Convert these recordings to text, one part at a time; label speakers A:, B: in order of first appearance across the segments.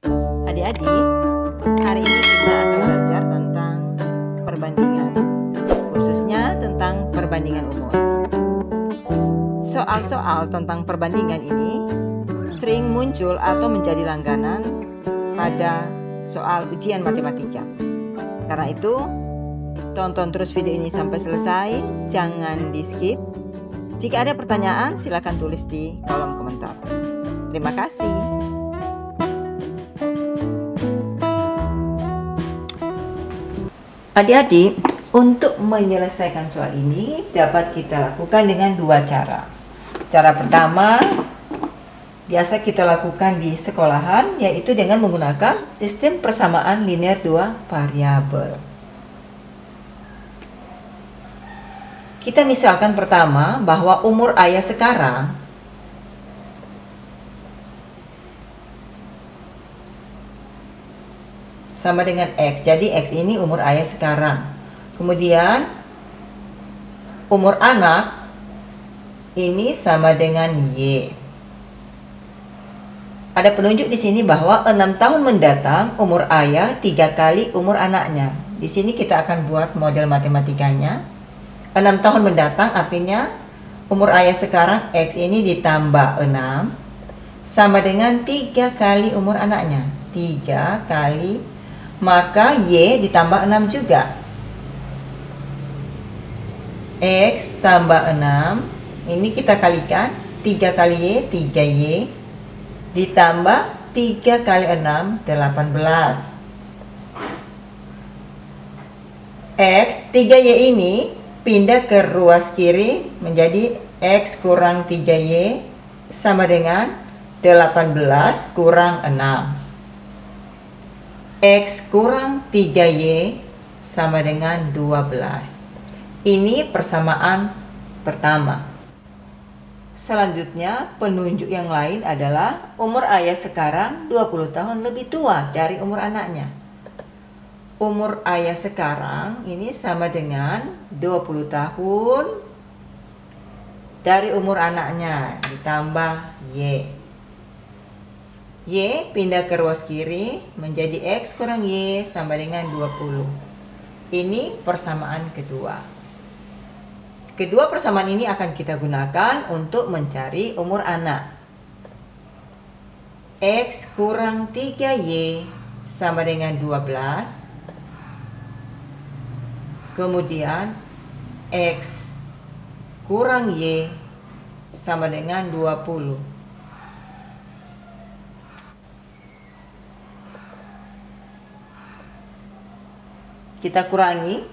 A: Adik-adik, hari ini kita akan belajar tentang perbandingan, khususnya tentang perbandingan umur. Soal-soal tentang perbandingan ini sering muncul atau menjadi langganan pada soal ujian matematika. Karena itu, tonton terus video ini sampai selesai, jangan di-skip. Jika ada pertanyaan, silakan tulis di kolom komentar. Terima kasih. Adik-adik, untuk menyelesaikan soal ini dapat kita lakukan dengan dua cara. Cara pertama, biasa kita lakukan di sekolahan, yaitu dengan menggunakan sistem persamaan linear dua variabel. Kita misalkan pertama bahwa umur ayah sekarang sama dengan X. Jadi X ini umur ayah sekarang. Kemudian umur anak ini sama dengan Y. Ada penunjuk di sini bahwa 6 tahun mendatang umur ayah 3 kali umur anaknya. Di sini kita akan buat model matematikanya. 6 tahun mendatang artinya umur ayah sekarang X ini ditambah 6 sama dengan 3 kali umur anaknya. 3 kali, maka Y ditambah 6 juga. X tambah 6, ini kita kalikan, 3 kali Y, 3Y, ditambah 3 kali 6, 18. X, 3Y ini pindah ke ruas kiri menjadi X kurang 3Y sama dengan 18 kurang 6. X kurang 3Y sama dengan 12. Ini persamaan pertama. Selanjutnya, penunjuk yang lain adalah umur ayah sekarang 20 tahun lebih tua dari umur anaknya. Umur ayah sekarang ini sama dengan 20 tahun dari umur anaknya ditambah Y. Y pindah ke ruas kiri menjadi X kurang Y sama dengan 20. Ini persamaan kedua. Kedua persamaan ini akan kita gunakan untuk mencari umur anak. X kurang 3Y sama dengan 12. Kemudian X kurang Y sama dengan 20. Kita kurangi.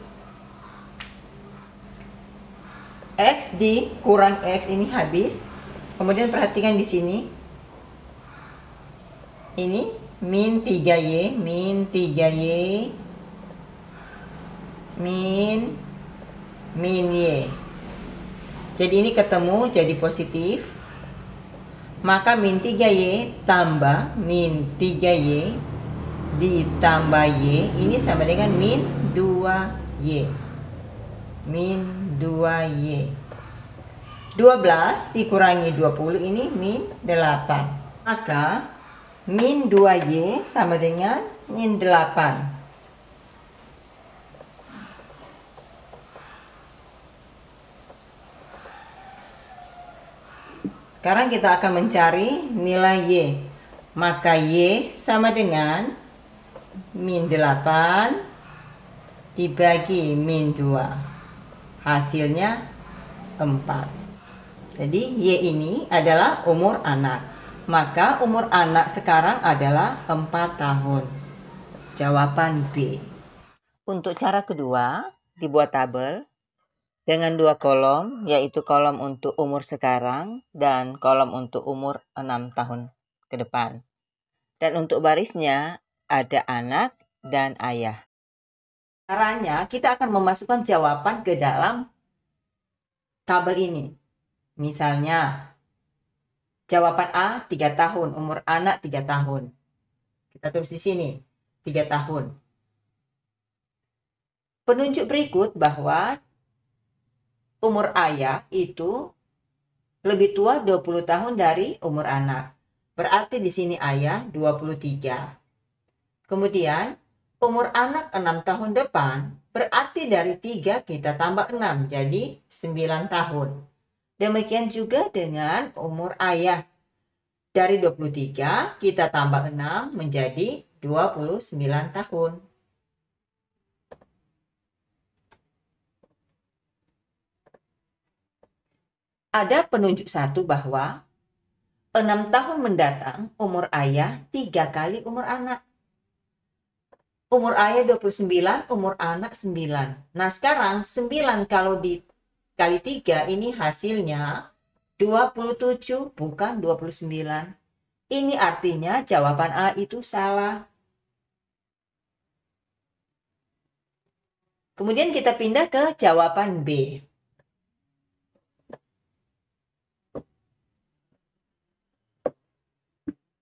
A: X dikurang X ini habis. Kemudian perhatikan di sini. Ini min 3Y, min 3Y, min Y. Jadi ini ketemu jadi positif. Maka min 3Y tambah min 3Y ditambah Y ini sama dengan min 2Y. Min 2Y. 12 dikurangi 20 ini min 8. Maka min 2Y sama dengan min 8. Sekarang kita akan mencari nilai Y. Maka Y sama dengan min 8 dibagi min 2. Hasilnya 4. Jadi Y ini adalah umur anak. Maka umur anak sekarang adalah 4 tahun. Jawaban B. Untuk cara kedua, dibuat tabel dengan 2 kolom, yaitu kolom untuk umur sekarang dan kolom untuk umur 6 tahun ke depan. Dan untuk barisnya ada anak dan ayah. Caranya, kita akan memasukkan jawaban ke dalam tabel ini. Misalnya, jawaban A 3 tahun, umur anak 3 tahun. Kita tulis di sini, 3 tahun. Penunjuk berikut bahwa umur ayah itu lebih tua 20 tahun dari umur anak. Berarti di sini ayah 23. Kemudian umur anak 6 tahun depan, berarti dari 3 kita tambah 6, jadi 9 tahun. Demikian juga dengan umur ayah. Dari 23 kita tambah 6 menjadi 29 tahun. Ada penunjuk satu bahwa 6 tahun mendatang umur ayah 3 kali umur anak. Umur ayah 29, umur anak 9. Nah, sekarang 9 kalau dikali 3 ini hasilnya 27, bukan 29. Ini artinya jawaban A itu salah. Kemudian kita pindah ke jawaban B.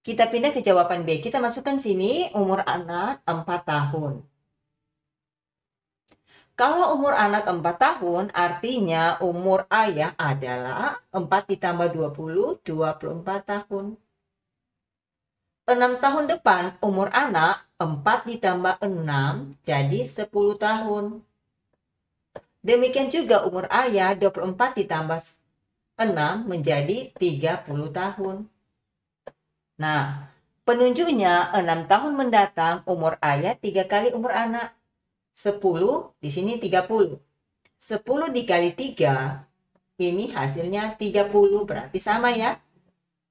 A: Kita pindah ke jawaban B. Kita masukkan sini umur anak 4 tahun. Kalau umur anak 4 tahun, artinya umur ayah adalah 4 ditambah 20, 24 tahun. 6 tahun depan, umur anak 4 ditambah 6, jadi 10 tahun. Demikian juga umur ayah 24 ditambah 6 menjadi 30 tahun. Nah, penunjuknya 6 tahun mendatang umur ayah 3 kali umur anak. 10, di sini 30. 10 dikali 3, ini hasilnya 30, berarti sama ya.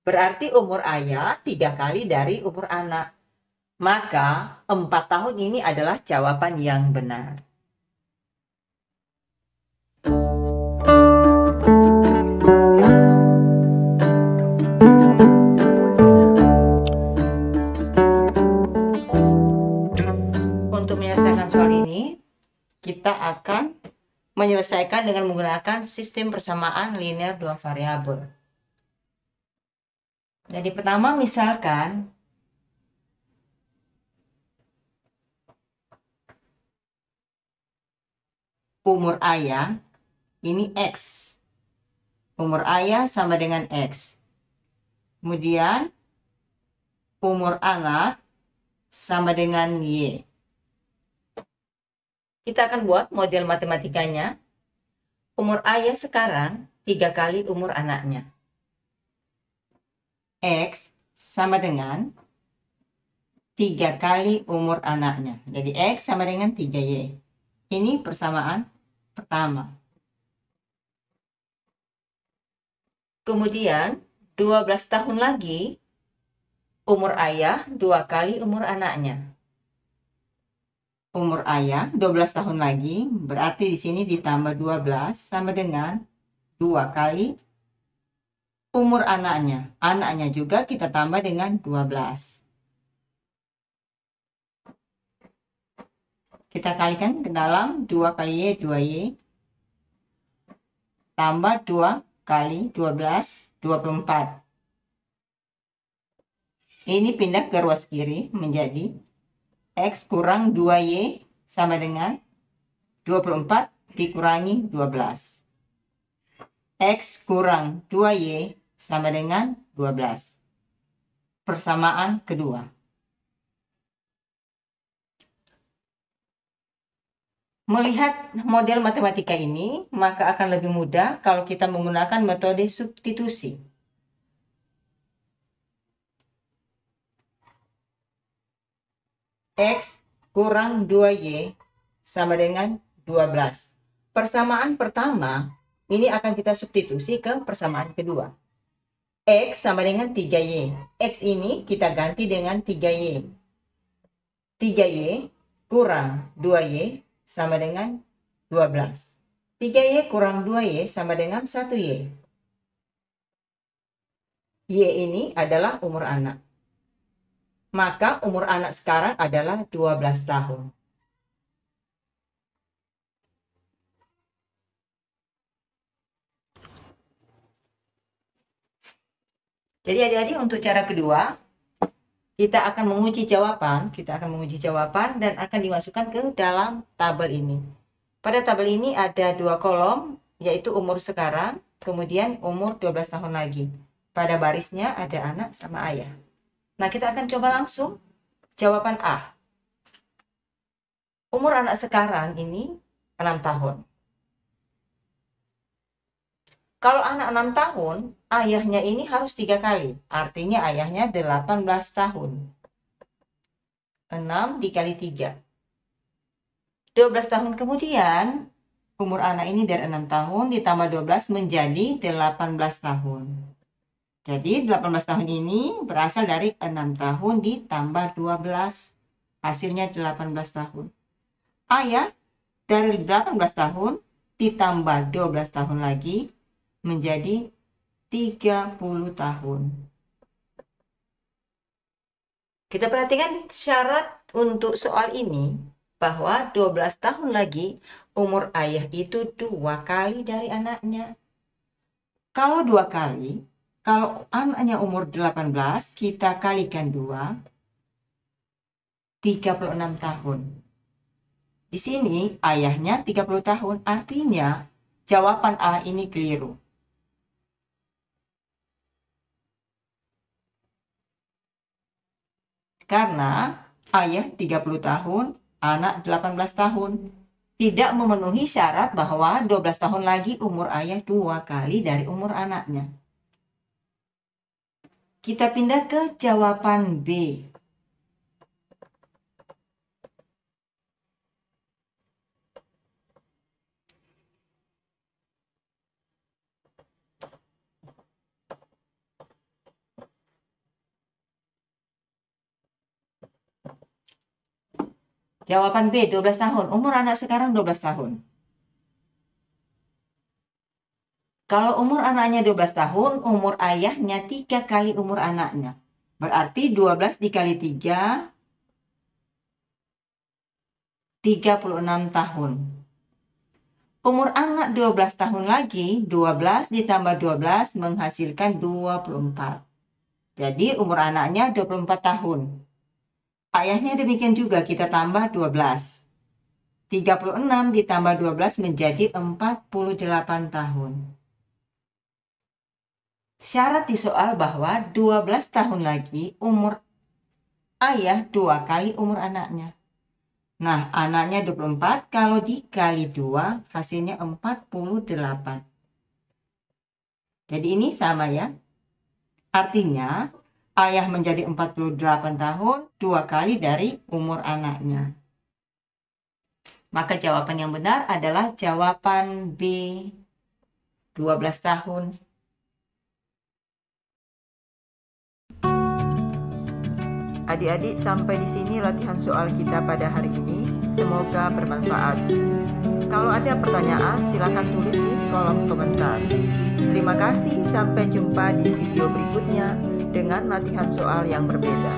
A: Berarti umur ayah 3 kali dari umur anak. Maka 4 tahun ini adalah jawaban yang benar. Untuk menyelesaikan soal ini, kita akan menyelesaikan dengan menggunakan sistem persamaan linear dua variabel. Jadi pertama misalkan umur ayah ini X. Umur ayah sama dengan X. Kemudian umur anak sama dengan Y. Kita akan buat model matematikanya. Umur ayah sekarang 3 kali umur anaknya. X sama dengan 3 kali umur anaknya. Jadi X sama dengan 3Y. Ini persamaan pertama. Kemudian 12 tahun lagi umur ayah 2 kali umur anaknya. Umur ayah 12 tahun lagi, berarti di sini ditambah 12 sama dengan 2 kali umur anaknya. Anaknya juga kita tambah dengan 12. Kita kalikan ke dalam 2 kali Y, 2Y. Tambah 2 kali 12, 24. Ini pindah ke ruas kiri menjadi X kurang 2Y sama dengan 24 dikurangi 12. X kurang 2Y sama dengan 12. Persamaan kedua. Melihat model matematika ini, maka akan lebih mudah kalau kita menggunakan metode substitusi. X kurang 2Y sama dengan 12. Persamaan pertama, ini akan kita substitusi ke persamaan kedua. X sama dengan 3Y. X ini kita ganti dengan 3Y. 3Y kurang 2Y sama dengan 12. 3Y kurang 2Y sama dengan 1Y. Y ini adalah umur anak. Maka umur anak sekarang adalah 12 tahun. Jadi adik-adik untuk cara kedua, kita akan menguji jawaban dan akan dimasukkan ke dalam tabel ini. Pada tabel ini ada 2 kolom, yaitu umur sekarang, kemudian umur 12 tahun lagi. Pada barisnya ada anak sama ayah. Nah, kita akan coba langsung jawaban A. Umur anak sekarang ini 6 tahun. Kalau anak 6 tahun, ayahnya ini harus 3 kali. Artinya ayahnya 18 tahun. 6 dikali 3. 12 tahun kemudian, umur anak ini dari 6 tahun ditambah 12 menjadi 18 tahun. Jadi 18 tahun ini berasal dari 6 tahun ditambah 12. Hasilnya 18 tahun. Ayah dari 18 tahun ditambah 12 tahun lagi menjadi 30 tahun. Kita perhatikan syarat untuk soal ini bahwa 12 tahun lagi umur ayah itu 2 kali dari anaknya. Kalau 2 kali, kalau anaknya umur 18, kita kalikan 2, 36 tahun. Di sini ayahnya 30 tahun, artinya jawaban A ini keliru. Karena ayah 30 tahun, anak 18 tahun. Tidak memenuhi syarat bahwa 12 tahun lagi umur ayah 2 kali dari umur anaknya. Kita pindah ke jawaban B. Jawaban B, 12 tahun. Umur anak sekarang 12 tahun. Kalau umur anaknya 12 tahun, umur ayahnya 3 kali umur anaknya. Berarti 12 dikali 3, 36 tahun. Umur anak 12 tahun lagi, 12 ditambah 12 menghasilkan 24. Jadi umur anaknya 24 tahun. Ayahnya demikian juga, kita tambah 12. 36 ditambah 12 menjadi 48 tahun. Syarat di soal bahwa 12 tahun lagi umur ayah 2 kali umur anaknya. Nah, anaknya 24, kalau dikali 2 hasilnya 48. Jadi ini sama ya. Artinya ayah menjadi 48 tahun 2 kali dari umur anaknya. Maka jawaban yang benar adalah jawaban B, 12 tahun. Adik-adik, sampai di sini latihan soal kita pada hari ini. Semoga bermanfaat. Kalau ada pertanyaan, silakan tulis di kolom komentar. Terima kasih, sampai jumpa di video berikutnya dengan latihan soal yang berbeda.